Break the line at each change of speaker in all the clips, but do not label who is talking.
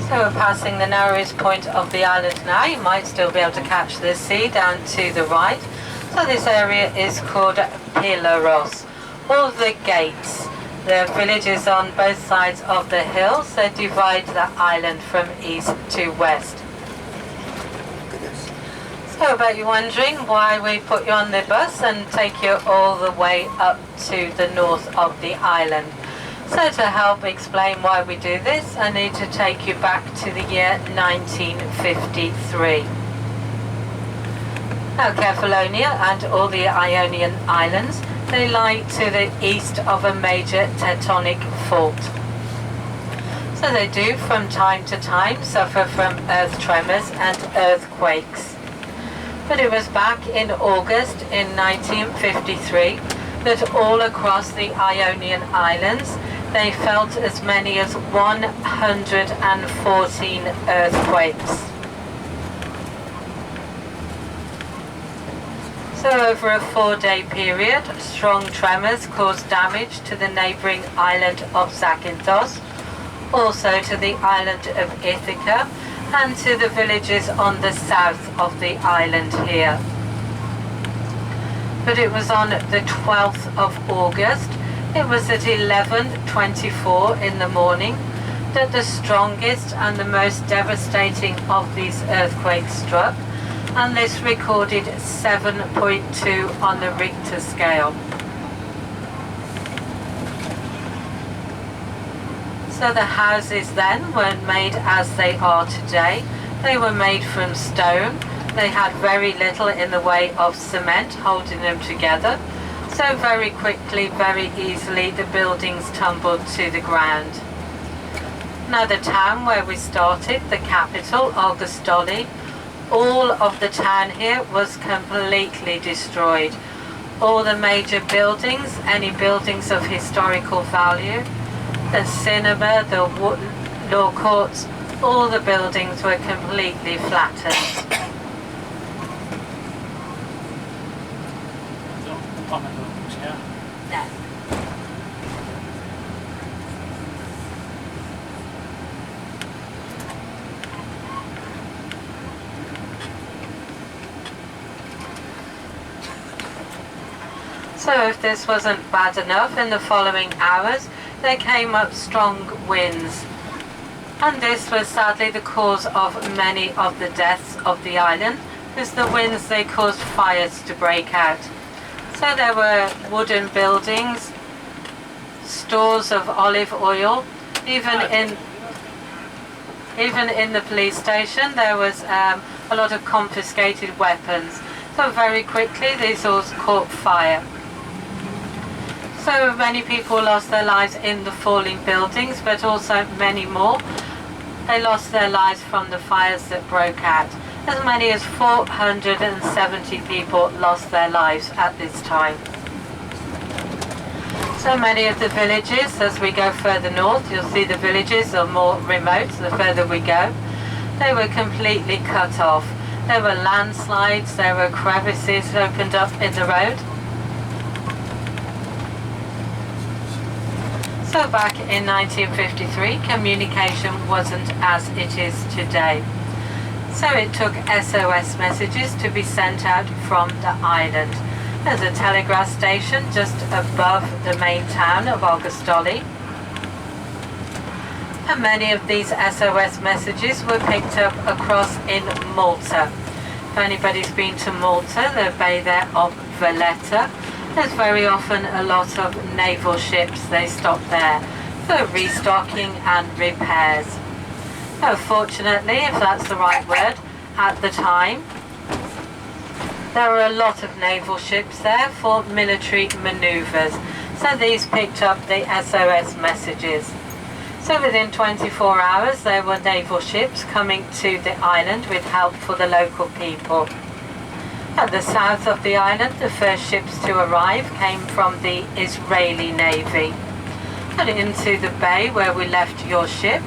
So we're passing the narrowest point of the island now. You might still be able to catch the sea down to the right. So this area is called Pilaros, or the gates. The villages on both sides of the hills, they divide the island from east to west. So I bet you're wondering why we put you on the bus and take you all the way up to the north of the island. So to help explain why we do this, I need to take you back to the year 1953. Now Kefalonia and all the Ionian Islands, they lie to the east of a major tectonic fault. So they do from time to time suffer from earth tremors and earthquakes. But it was back in August in 1953 that all across the Ionian Islands they felt as many as 114 earthquakes. So over a 4-day period, strong tremors caused damage to the neighbouring island of Zakynthos, also to the island of Ithaca, and to the villages on the south of the island here. But it was on the 12th of August, it was at 11:24 in the morning, that the strongest and the most devastating of these earthquakes struck, and this recorded 7.2 on the Richter scale. So the houses then weren't made as they are today. They were made from stone. They had very little in the way of cement holding them together. So very quickly, very easily, the buildings tumbled to the ground. Now the town where we started, the capital, Augustoli, all of the town here was completely destroyed. All the major buildings, any buildings of historical value, the cinema, the law courts, all the buildings were completely flattened. No. So if this wasn't bad enough, in the following hours there came up strong winds, and this was sadly the cause of many of the deaths of the island, because the winds, they caused fires to break out. So there were wooden buildings, stores of olive oil, even in the police station there was a lot of confiscated weapons. So very quickly these all caught fire. So many people lost their lives in the falling buildings, but also many more, they lost their lives from the fires that broke out. As many as 470 people lost their lives at this time. So many of the villages, as we go further north, you'll see the villages are more remote the further we go. They were completely cut off. There were landslides, there were crevices opened up in the road. So back in 1953, communication wasn't as it is today. So it took SOS messages to be sent out from the island. There's a telegraph station just above the main town of Augustoli. And many of these SOS messages were picked up across in Malta. If anybody's been to Malta, the bay there of Valletta, there's very often a lot of naval ships, they stop there for restocking and repairs. Oh, fortunately, if that's the right word, at the time, there were a lot of naval ships there for military manoeuvres. So these picked up the SOS messages. So within 24 hours, there were naval ships coming to the island with help for the local people. At the south of the island, the first ships to arrive came from the Israeli Navy. And into the bay where we left your ship,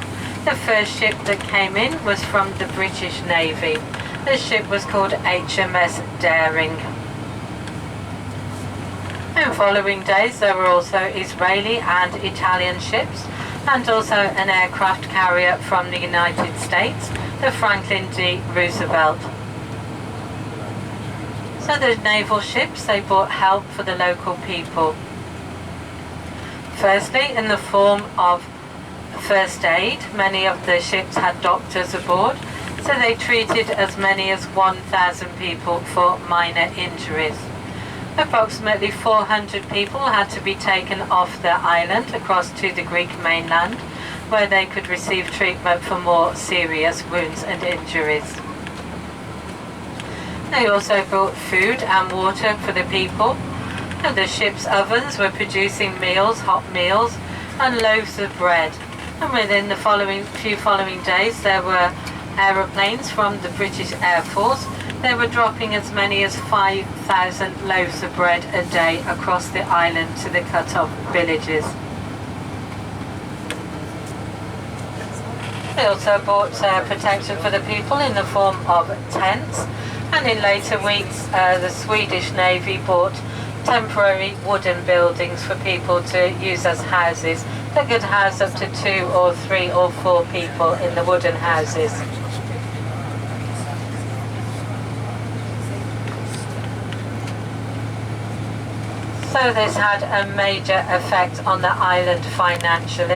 the first ship that came in was from the British Navy. The ship was called HMS Daring. In following days there were also Israeli and Italian ships, and also an aircraft carrier from the United States, the Franklin D. Roosevelt. So the naval ships, they brought help for the local people. Firstly, in the form of first aid, many of the ships had doctors aboard, so they treated as many as 1,000 people for minor injuries. Approximately 400 people had to be taken off the island across to the Greek mainland, where they could receive treatment for more serious wounds and injuries. They also brought food and water for the people, and the ship's ovens were producing meals, hot meals, and loaves of bread. And within the few following days, there were aeroplanes from the British Air Force. They were dropping as many as 5,000 loaves of bread a day across the island to the cut-off villages. They also brought protection for the people in the form of tents, and in later weeks the Swedish Navy bought temporary wooden buildings for people to use as houses that could house up to 2 or 3 or 4 people in the wooden houses. So this had a major effect on the island financially.